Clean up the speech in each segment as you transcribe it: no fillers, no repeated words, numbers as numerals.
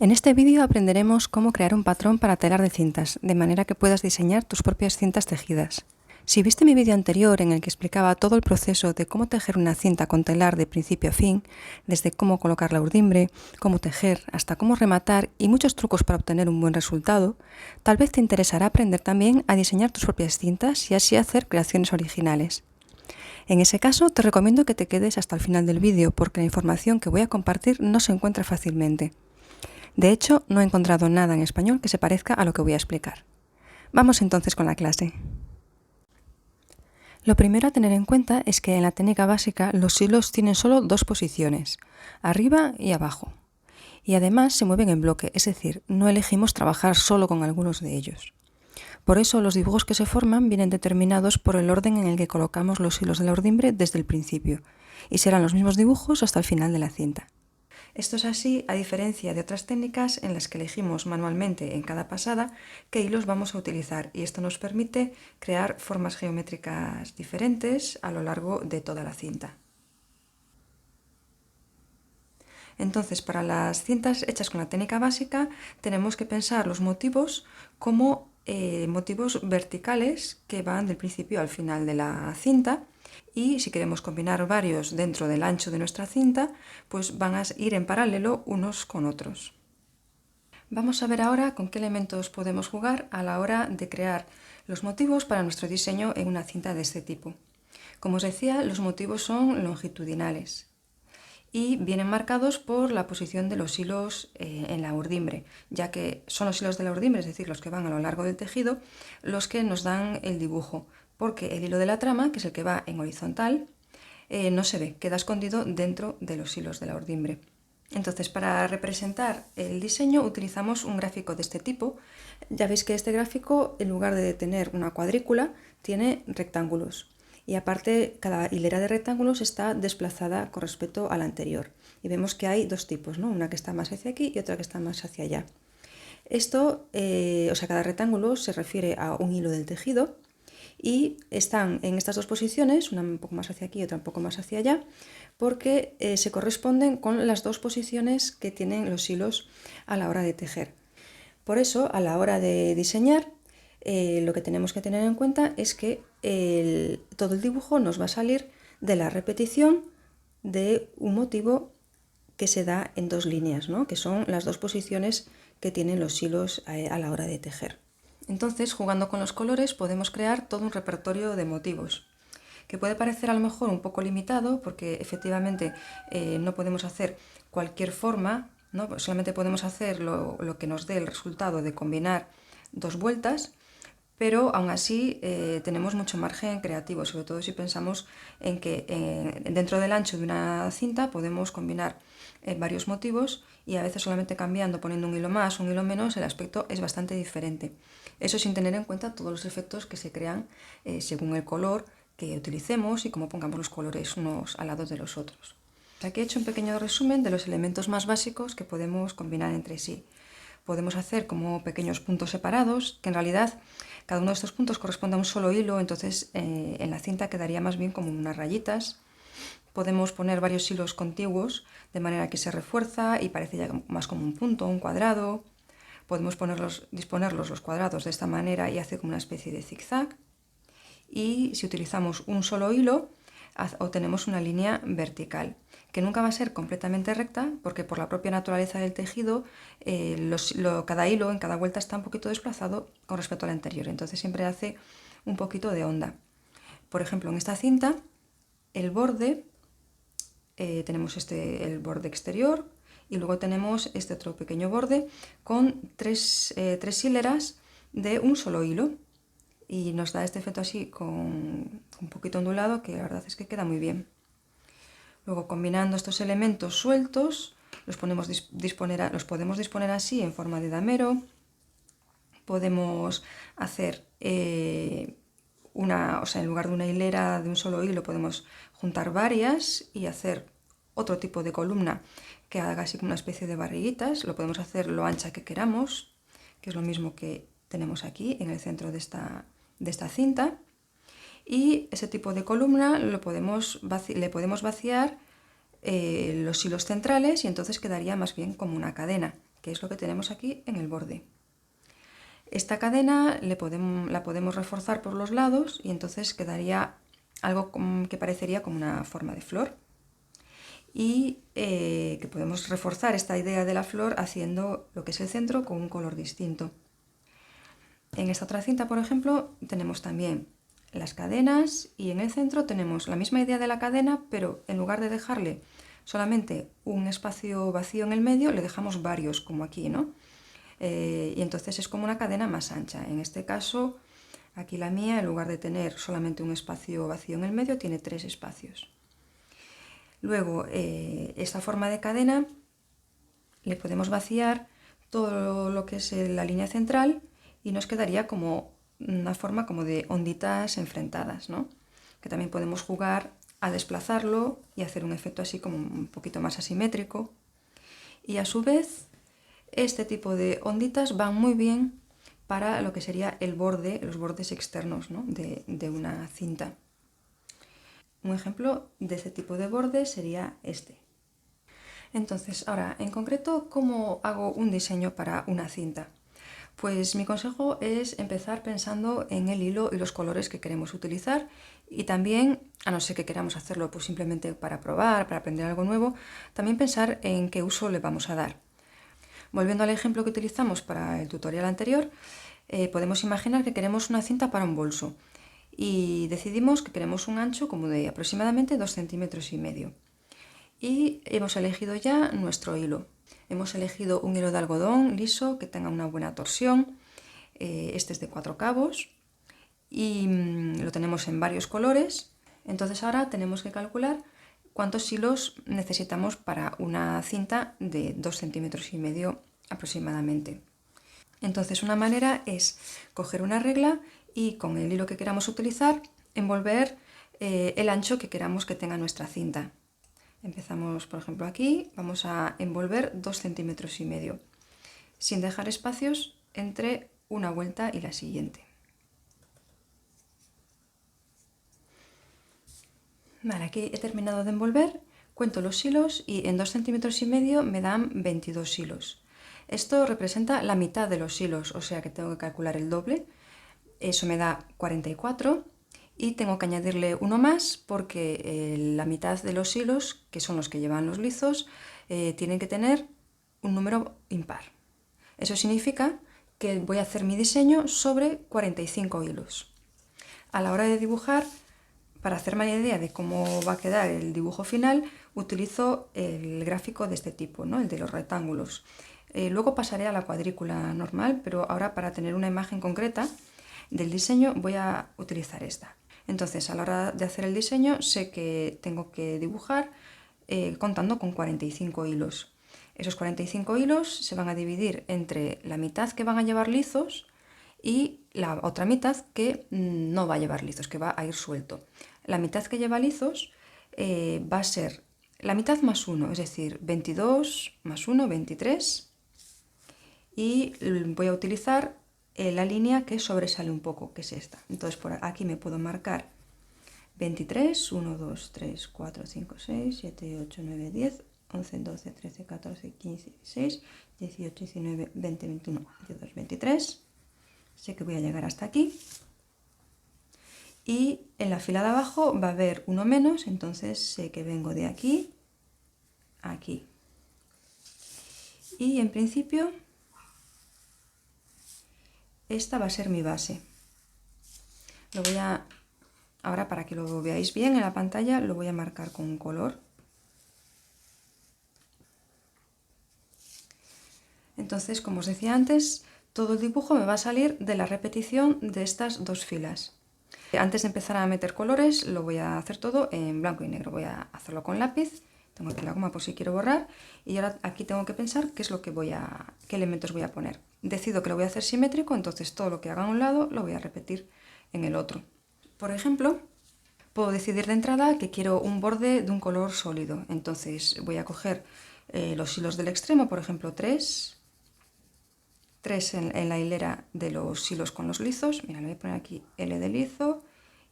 En este vídeo aprenderemos cómo crear un patrón para telar de cintas, de manera que puedas diseñar tus propias cintas tejidas. Si viste mi vídeo anterior en el que explicaba todo el proceso de cómo tejer una cinta con telar de principio a fin, desde cómo colocar la urdimbre, cómo tejer, hasta cómo rematar y muchos trucos para obtener un buen resultado, tal vez te interesará aprender también a diseñar tus propias cintas y así hacer creaciones originales. En ese caso, te recomiendo que te quedes hasta el final del vídeo porque la información que voy a compartir no se encuentra fácilmente. De hecho, no he encontrado nada en español que se parezca a lo que voy a explicar. Vamos entonces con la clase. Lo primero a tener en cuenta es que en la técnica básica los hilos tienen solo dos posiciones, arriba y abajo. Y además se mueven en bloque, es decir, no elegimos trabajar solo con algunos de ellos. Por eso los dibujos que se forman vienen determinados por el orden en el que colocamos los hilos de la urdimbre desde el principio, y serán los mismos dibujos hasta el final de la cinta. Esto es así a diferencia de otras técnicas en las que elegimos manualmente en cada pasada qué hilos vamos a utilizar y esto nos permite crear formas geométricas diferentes a lo largo de toda la cinta. Entonces, para las cintas hechas con la técnica básica tenemos que pensar los motivos como motivos verticales que van del principio al final de la cinta. Y si queremos combinar varios dentro del ancho de nuestra cinta, pues van a ir en paralelo unos con otros. Vamos a ver ahora con qué elementos podemos jugar a la hora de crear los motivos para nuestro diseño en una cinta de este tipo. Como os decía, los motivos son longitudinales y vienen marcados por la posición de los hilos en la urdimbre, ya que son los hilos de la urdimbre, es decir, los que van a lo largo del tejido, los que nos dan el dibujo, porque el hilo de la trama, que es el que va en horizontal, no se ve, queda escondido dentro de los hilos de la urdimbre. Entonces, para representar el diseño utilizamos un gráfico de este tipo. Ya veis que este gráfico, en lugar de tener una cuadrícula, tiene rectángulos. Y aparte, cada hilera de rectángulos está desplazada con respecto a la anterior. Y vemos que hay dos tipos, ¿no? Una que está más hacia aquí y otra que está más hacia allá. Esto, cada rectángulo se refiere a un hilo del tejido y están en estas dos posiciones, una un poco más hacia aquí y otra un poco más hacia allá, porque se corresponden con las dos posiciones que tienen los hilos a la hora de tejer. Por eso, a la hora de diseñar, lo que tenemos que tener en cuenta es que todo el dibujo nos va a salir de la repetición de un motivo que se da en dos líneas, ¿no? Que son las dos posiciones que tienen los hilos a la hora de tejer. Entonces, jugando con los colores, podemos crear todo un repertorio de motivos, que puede parecer a lo mejor un poco limitado, porque efectivamente no podemos hacer cualquier forma, ¿no? Solamente podemos hacer lo que nos dé el resultado de combinar dos vueltas, pero aún así tenemos mucho margen creativo, sobre todo si pensamos en que dentro del ancho de una cinta podemos combinar varios motivos y a veces solamente cambiando, poniendo un hilo más, un hilo menos, el aspecto es bastante diferente. Eso sin tener en cuenta todos los efectos que se crean según el color que utilicemos y cómo pongamos los colores unos al lado de los otros. Aquí he hecho un pequeño resumen de los elementos más básicos que podemos combinar entre sí. Podemos hacer como pequeños puntos separados, que en realidad cada uno de estos puntos corresponde a un solo hilo, entonces en la cinta quedaría más bien como unas rayitas. Podemos poner varios hilos contiguos, de manera que se refuerza y parece ya más como un punto, un cuadrado. Podemos disponerlos los cuadrados de esta manera y hace como una especie de zigzag. Y si utilizamos un solo hilo, obtenemos una línea vertical, que nunca va a ser completamente recta, porque por la propia naturaleza del tejido, cada hilo en cada vuelta está un poquito desplazado con respecto al anterior, entonces siempre hace un poquito de onda. Por ejemplo, en esta cinta, el borde, tenemos el borde exterior y luego tenemos este otro pequeño borde con tres hileras de un solo hilo. Y nos da este efecto así con un poquito ondulado que la verdad es que queda muy bien. Luego, combinando estos elementos sueltos, los podemos disponer así en forma de damero. Podemos hacer en lugar de una hilera de un solo hilo, podemos juntar varias y hacer otro tipo de columna que haga así como una especie de barriguitas. Lo podemos hacer lo ancha que queramos, que es lo mismo que tenemos aquí en el centro de esta cinta, y ese tipo de columna le podemos vaciar los hilos centrales y entonces quedaría más bien como una cadena que es lo que tenemos aquí en el borde. Esta cadena la podemos reforzar por los lados y entonces quedaría algo que parecería como una forma de flor. Y que podemos reforzar esta idea de la flor haciendo lo que es el centro con un color distinto. En esta otra cinta, por ejemplo, tenemos también las cadenas y en el centro tenemos la misma idea de la cadena, pero en lugar de dejarle solamente un espacio vacío en el medio, le dejamos varios, como aquí, ¿no? Y entonces es como una cadena más ancha. En este caso, aquí la mía, en lugar de tener solamente un espacio vacío en el medio, tiene 3 espacios. Luego, esta forma de cadena le podemos vaciar todo lo que es la línea central y nos quedaría como una forma como de onditas enfrentadas, ¿no? Que también podemos jugar a desplazarlo y hacer un efecto así como un poquito más asimétrico. Y a su vez, este tipo de onditas van muy bien para lo que sería el borde, los bordes externos, ¿no? de una cinta. Un ejemplo de este tipo de borde sería este. Entonces, ahora, en concreto, ¿cómo hago un diseño para una cinta? Pues mi consejo es empezar pensando en el hilo y los colores que queremos utilizar y también, a no ser que queramos hacerlo pues simplemente para probar, para aprender algo nuevo, también pensar en qué uso le vamos a dar. Volviendo al ejemplo que utilizamos para el tutorial anterior, podemos imaginar que queremos una cinta para un bolso y decidimos que queremos un ancho como de aproximadamente 2,5 centímetros. Y hemos elegido ya nuestro hilo. Hemos elegido un hilo de algodón liso que tenga una buena torsión. Este es de 4 cabos y lo tenemos en varios colores. Entonces ahora tenemos que calcular cuántos hilos necesitamos para una cinta de 2,5 centímetros aproximadamente. Entonces una manera es coger una regla y con el hilo que queramos utilizar envolver el ancho que queramos que tenga nuestra cinta. Empezamos, por ejemplo, aquí, vamos a envolver 2,5 centímetros, sin dejar espacios entre una vuelta y la siguiente. Vale, aquí he terminado de envolver, cuento los hilos y en 2,5 centímetros me dan 22 hilos. Esto representa la mitad de los hilos, o sea que tengo que calcular el doble. Eso me da 44 y tengo que añadirle uno más porque la mitad de los hilos, que son los que llevan los lizos, tienen que tener un número impar. Eso significa que voy a hacer mi diseño sobre 45 hilos. A la hora de dibujar, para hacerme la idea de cómo va a quedar el dibujo final, utilizo el gráfico de este tipo, ¿no? El de los rectángulos. Luego pasaré a la cuadrícula normal, pero ahora para tener una imagen concreta del diseño voy a utilizar esta. Entonces, a la hora de hacer el diseño, sé que tengo que dibujar contando con 45 hilos. Esos 45 hilos se van a dividir entre la mitad que van a llevar lizos y la otra mitad que no va a llevar lizos, que va a ir suelto. La mitad que lleva lizos va a ser la mitad más 1, es decir, 22 más 1, 23. Y voy a utilizar la línea que sobresale un poco, que es esta. Entonces por aquí me puedo marcar 23, 1, 2, 3, 4, 5, 6, 7, 8, 9, 10, 11, 12, 13, 14, 15, 16, 18, 19, 20, 21, 22, 23. Sé que voy a llegar hasta aquí. Y en la fila de abajo va a haber uno menos, entonces sé que vengo de aquí a aquí. Y en principio esta va a ser mi base. Ahora para que lo veáis bien en la pantalla, lo voy a marcar con un color. Entonces, como os decía antes, todo el dibujo me va a salir de la repetición de estas dos filas. Antes de empezar a meter colores, lo voy a hacer todo en blanco y negro. Voy a hacerlo con lápiz. Tengo aquí la goma por si quiero borrar. Y ahora aquí tengo que pensar qué elementos voy a poner. Decido que lo voy a hacer simétrico, entonces todo lo que haga a un lado lo voy a repetir en el otro. Por ejemplo, puedo decidir de entrada que quiero un borde de un color sólido. Entonces voy a coger los hilos del extremo, por ejemplo 3 en la hilera de los hilos con los lizos. Mira, le voy a poner aquí L de lizo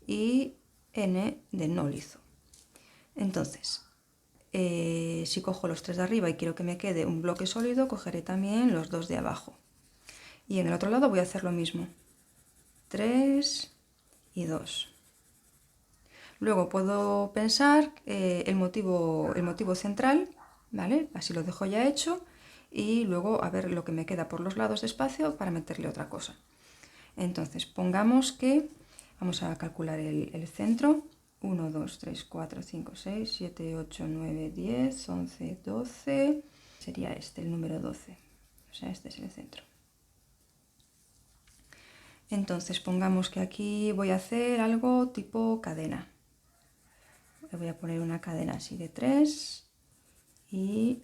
y N de no lizo. Entonces, Si cojo los 3 de arriba y quiero que me quede un bloque sólido, cogeré también los 2 de abajo. Y en el otro lado voy a hacer lo mismo. 3 y 2. Luego puedo pensar el motivo central, ¿vale? Así lo dejo ya hecho y luego a ver lo que me queda por los lados de espacio para meterle otra cosa. Entonces, pongamos que vamos a calcular el centro. 1, 2, 3, 4, 5, 6, 7, 8, 9, 10, 11, 12. Sería este, el número 12. O sea, este es el centro. Entonces, pongamos que aquí voy a hacer algo tipo cadena. Le voy a poner una cadena así de 3 y...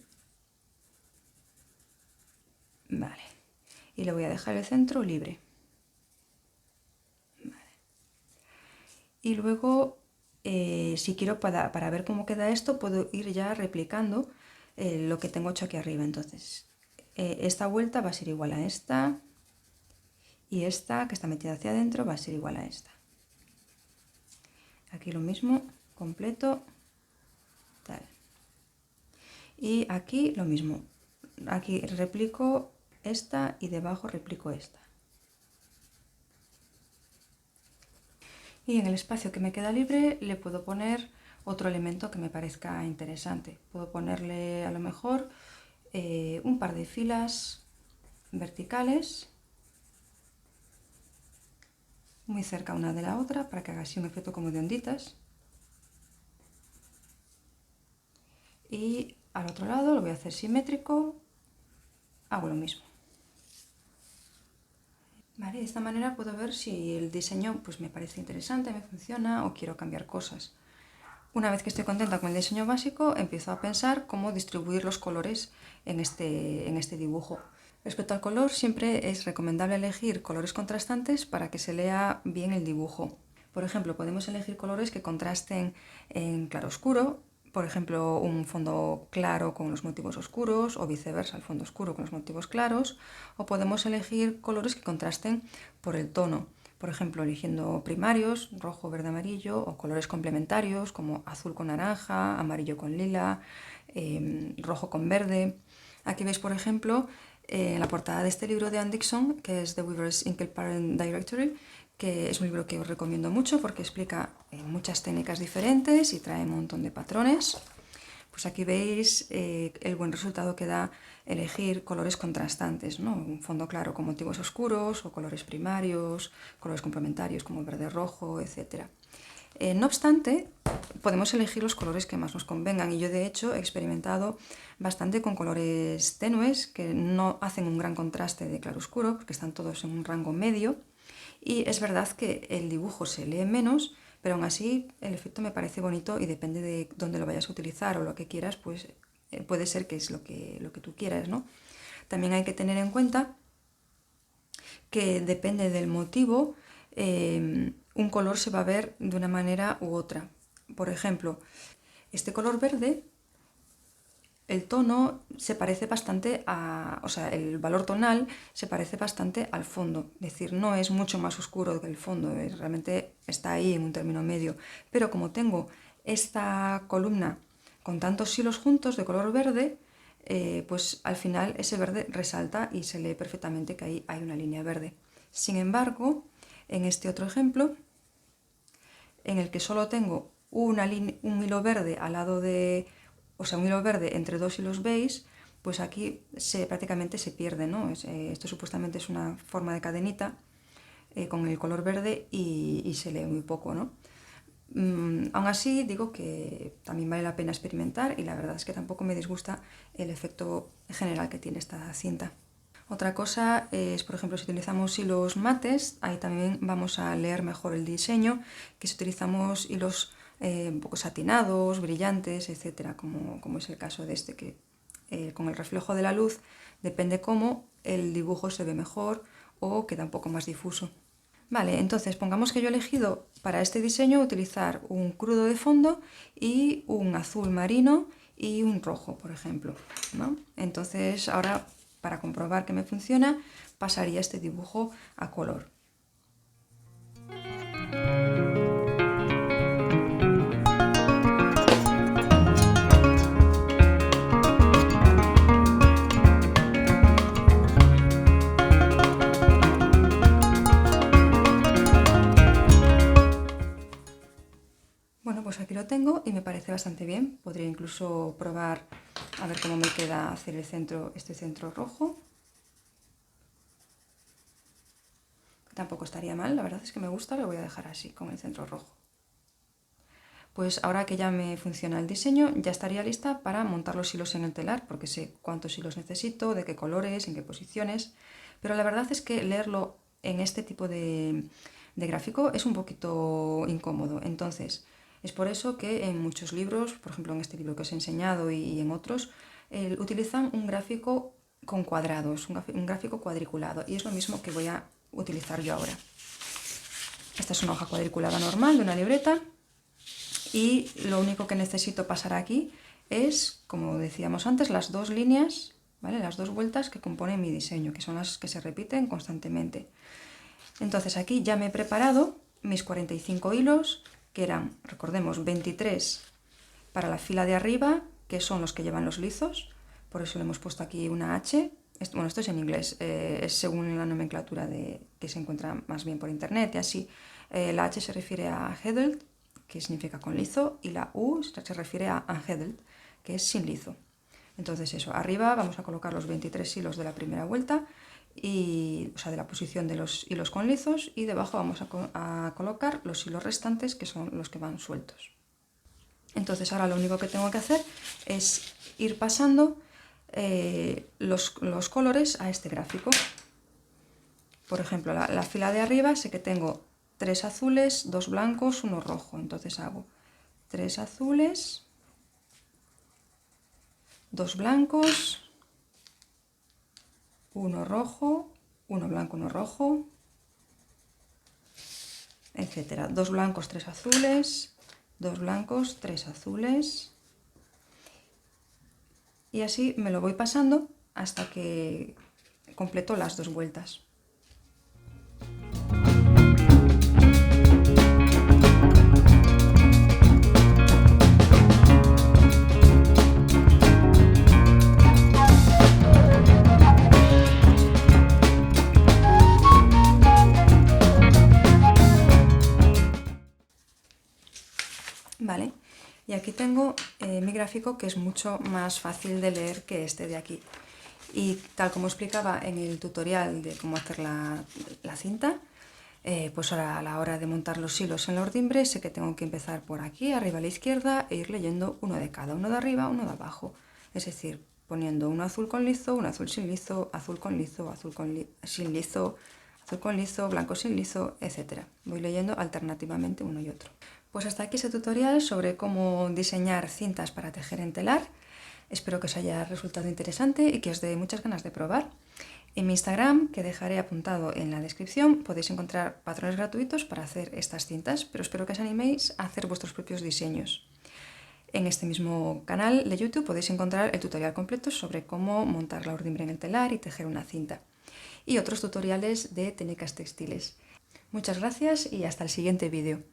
Vale. Y le voy a dejar el centro libre. Vale. Y luego, si quiero para ver cómo queda esto, puedo ir ya replicando lo que tengo hecho aquí arriba. Entonces, esta vuelta va a ser igual a esta y esta que está metida hacia adentro va a ser igual a esta. Aquí lo mismo, completo, tal. Y aquí lo mismo. Aquí replico esta y debajo replico esta. Y en el espacio que me queda libre le puedo poner otro elemento que me parezca interesante. Puedo ponerle a lo mejor un par de filas verticales muy cerca una de la otra para que haga así un efecto como de onditas. Y al otro lado lo voy a hacer simétrico, hago lo mismo. Vale, de esta manera puedo ver si el diseño pues, me parece interesante, me funciona o quiero cambiar cosas. Una vez que estoy contenta con el diseño básico, empiezo a pensar cómo distribuir los colores en este dibujo. Respecto al color, siempre es recomendable elegir colores contrastantes para que se lea bien el dibujo. Por ejemplo, podemos elegir colores que contrasten en claroscuro, por ejemplo, un fondo claro con los motivos oscuros o viceversa, el fondo oscuro con los motivos claros, o podemos elegir colores que contrasten por el tono, por ejemplo, eligiendo primarios, rojo, verde, amarillo, o colores complementarios como azul con naranja, amarillo con lila, rojo con verde. Aquí veis, por ejemplo, en la portada de este libro de Anne Dixon, que es The Weaver's Inkle Parent Directory, que es un libro que os recomiendo mucho porque explica muchas técnicas diferentes y trae un montón de patrones. Pues aquí veis el buen resultado que da elegir colores contrastantes, ¿no? Un fondo claro con motivos oscuros o colores primarios, colores complementarios como verde rojo, etc. No obstante, podemos elegir los colores que más nos convengan y yo de hecho he experimentado bastante con colores tenues que no hacen un gran contraste de claroscuro porque están todos en un rango medio y es verdad que el dibujo se lee menos, pero aún así el efecto me parece bonito y depende de dónde lo vayas a utilizar o lo que quieras, pues puede ser que es lo que tú quieras, ¿no? También hay que tener en cuenta que depende del motivo, un color se va a ver de una manera u otra. Por ejemplo, este color verde, el tono se parece bastante o sea, el valor tonal se parece bastante al fondo. Es decir, no es mucho más oscuro que el fondo, realmente está ahí en un término medio. Pero como tengo esta columna con tantos hilos juntos de color verde, pues al final ese verde resalta y se lee perfectamente que ahí hay una línea verde. Sin embargo, en este otro ejemplo, en el que solo tengo un hilo verde al lado de, o sea, un hilo verde entre dos hilos beige, pues aquí prácticamente se pierde, ¿no? Esto supuestamente es una forma de cadenita con el color verde y se lee muy poco, ¿no? Aún así digo que también vale la pena experimentar y la verdad es que tampoco me disgusta el efecto general que tiene esta cinta. Otra cosa es, por ejemplo, si utilizamos hilos mates, ahí también vamos a leer mejor el diseño que si utilizamos hilos un poco satinados, brillantes, etcétera, como es el caso de este, que con el reflejo de la luz depende cómo el dibujo se ve mejor o queda un poco más difuso. Vale, entonces pongamos que yo he elegido para este diseño utilizar un crudo de fondo y un azul marino y un rojo, por ejemplo, ¿no? Entonces ahora, para comprobar que me funciona, pasaría este dibujo a color. lo tengo y me parece bastante bien. Podría incluso probar a ver cómo me queda hacer el centro, este centro rojo. Tampoco estaría mal, la verdad es que me gusta, lo voy a dejar así, con el centro rojo. Pues ahora que ya me funciona el diseño, ya estaría lista para montar los hilos en el telar, porque sé cuántos hilos necesito, de qué colores, en qué posiciones. Pero la verdad es que leerlo en este tipo de gráfico es un poquito incómodo. Entonces, es por eso que en muchos libros, por ejemplo en este libro que os he enseñado y en otros, utilizan un gráfico con cuadrados, un gráfico cuadriculado. Y es lo mismo que voy a utilizar yo ahora. Esta es una hoja cuadriculada normal de una libreta. Y lo único que necesito pasar aquí es, como decíamos antes, las dos líneas, ¿vale? Las dos vueltas que componen mi diseño, que son las que se repiten constantemente. Entonces aquí ya me he preparado mis 45 hilos, que eran, recordemos, 23 para la fila de arriba, que son los que llevan los lizos, por eso le hemos puesto aquí una H. Bueno, esto es en inglés, es según la nomenclatura que se encuentra más bien por internet y así. La H se refiere a heddled, que significa con lizo, y la U se refiere a unheddled, que es sin lizo. Entonces eso, arriba vamos a colocar los 23 hilos de la primera vuelta, o sea, de la posición de los hilos con lizos, y debajo vamos a colocar los hilos restantes, que son los que van sueltos. Entonces ahora lo único que tengo que hacer es ir pasando los colores a este gráfico. Por ejemplo, la fila de arriba sé que tengo 3 azules, 2 blancos, 1 rojo. Entonces hago 3 azules, 2 blancos, 1 rojo, 1 blanco, 1 rojo, etc. 2 blancos, 3 azules, 2 blancos, 3 azules. Y así me lo voy pasando hasta que completo las 2 vueltas. Vale, y aquí tengo mi gráfico, que es mucho más fácil de leer que este de aquí. Y tal como explicaba en el tutorial de cómo hacer la cinta, pues ahora a la hora de montar los hilos en la ordimbre sé que tengo que empezar por aquí, arriba a la izquierda, e ir leyendo uno de cada, uno de arriba, uno de abajo. Es decir, poniendo uno azul con lizo, un azul sin lizo, azul con lizo, azul sin lizo, azul con lizo, blanco sin lizo, etc. Voy leyendo alternativamente uno y otro. Pues hasta aquí ese tutorial sobre cómo diseñar cintas para tejer en telar. Espero que os haya resultado interesante y que os dé muchas ganas de probar. En mi Instagram, que dejaré apuntado en la descripción, podéis encontrar patrones gratuitos para hacer estas cintas, pero espero que os animéis a hacer vuestros propios diseños. En este mismo canal de YouTube podéis encontrar el tutorial completo sobre cómo montar la ordimbre en el telar y tejer una cinta, y otros tutoriales de técnicas textiles. Muchas gracias y hasta el siguiente vídeo.